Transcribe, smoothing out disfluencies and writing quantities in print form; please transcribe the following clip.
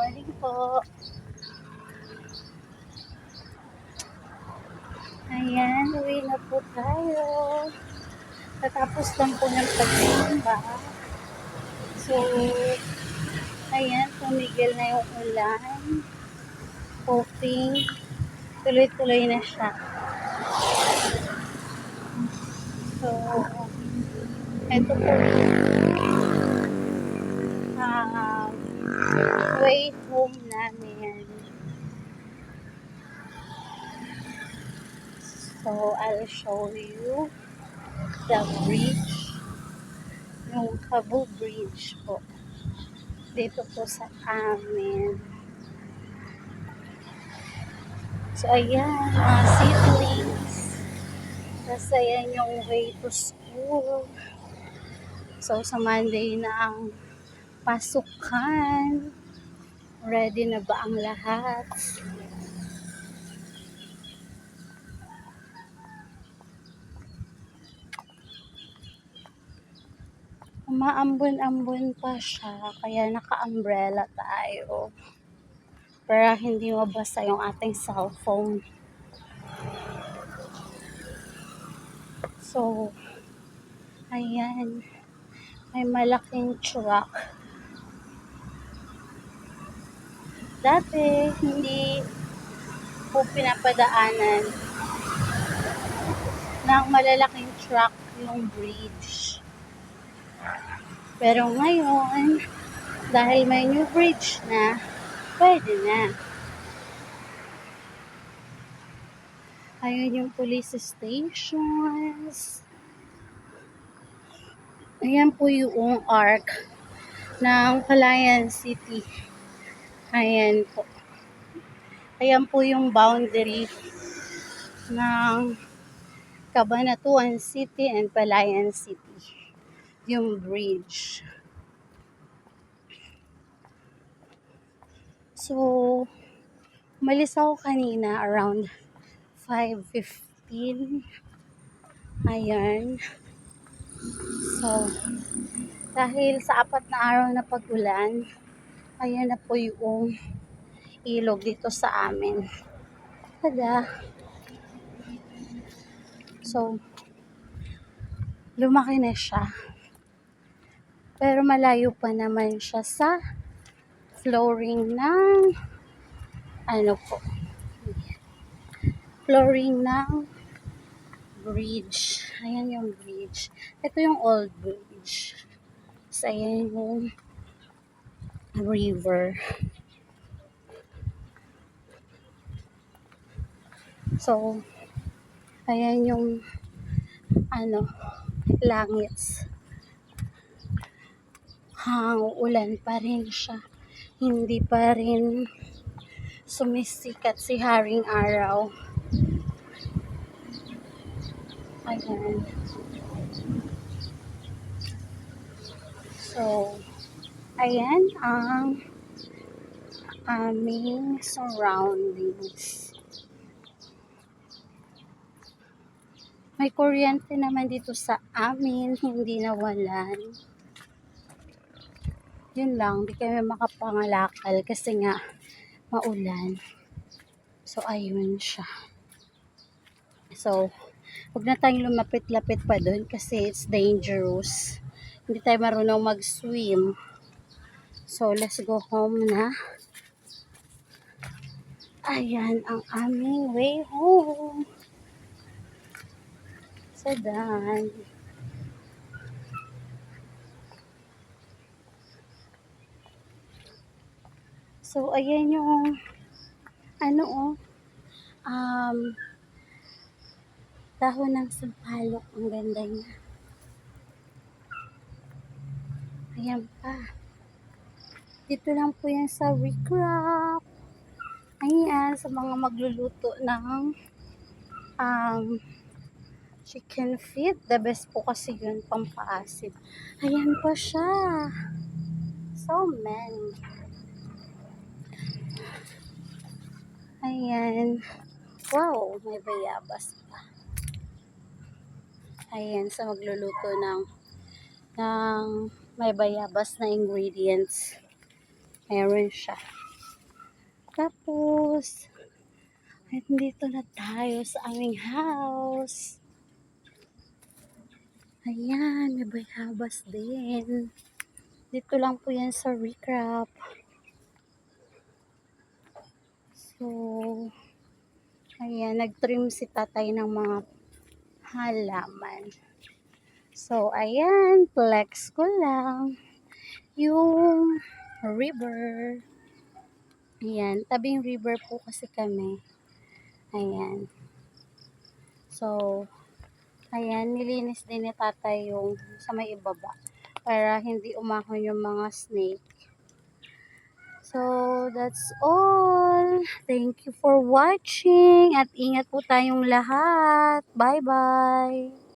morning po. Ayan, uwi na po tayo. Tatapos lang po ng pagsimba. So, ayan, tumigil na yung ulan. Hoping, tuloy-tuloy na siya. So, eto po way home namin. So, I'll show you the bridge. Yung Cebu Bridge po. Dito po sa amin. So, ayan, mga seedlings. Tapos, ayan yung way to school. So, sa Monday na ang pasukan. Ready na ba ang lahat? Umaambon-ambon pa siya, kaya naka-umbrella tayo. Para hindi mabasa yung ating cellphone. So, ayan. May malaking truck. Dati, hindi po pinapadaanan ng malalaking truck yung bridge. Pero ngayon, dahil may new bridge na, pwede na. Ayun yung police stations. Ayan po yung arc ng Palayan City. Ayan po. Ayan po yung boundary ng Cabanatuan City and Palayan City. Yung bridge. So, umalis ako kanina around 5:15. Ayan. So, dahil sa 4 na araw na pag-ulan, ayan na po yung ilog dito sa amin. Tada! So, lumaki na siya. Pero malayo pa naman siya sa flooring ng flooring ng bridge. Ayan yung bridge. Ito yung old bridge. So, ayan yung river. So, ayan yung langits. Ulan pa rin siya. Hindi pa rin sumisikat si Haring Araw. Ayan. So, ayan ang aming surroundings. May kuryente naman dito sa amin, hindi nawalan. Yun lang, di kami makapangalakal kasi nga maulan. So, ayun siya. So, huwag na tayong lumapit-lapit pa doon kasi it's dangerous. Hindi tayo marunong mag-swim. So, let's go home na. Ayan ang aming way home. So, done. So, ayan yung dahon ng sampalok. Ang ganda niya. Ayan pa. Dito lang po yan sa Recraft. Ayan, sa mga magluluto ng chicken feet. The best po kasi yun, pampaasim. Ayan pa siya. So many. Ayan. Wow, may bayabas pa. Ayan, sa magluluto ng may bayabas na ingredients. Meron siya. Tapos, at dito na tayo sa aming house. Ayan, may bayabas din. Dito lang po yan sa recrap. So, ayan, nag-trim si tatay ng mga halaman. So, ayan, flex ko lang yung river. Ayan, tabing river po kasi kami. Ayan. So, ayan, nilinis din ni tatay yung sa may ibaba para hindi umahon yung mga snake. So, that's all. Thank you for watching at ingat po tayong lahat. Bye-bye.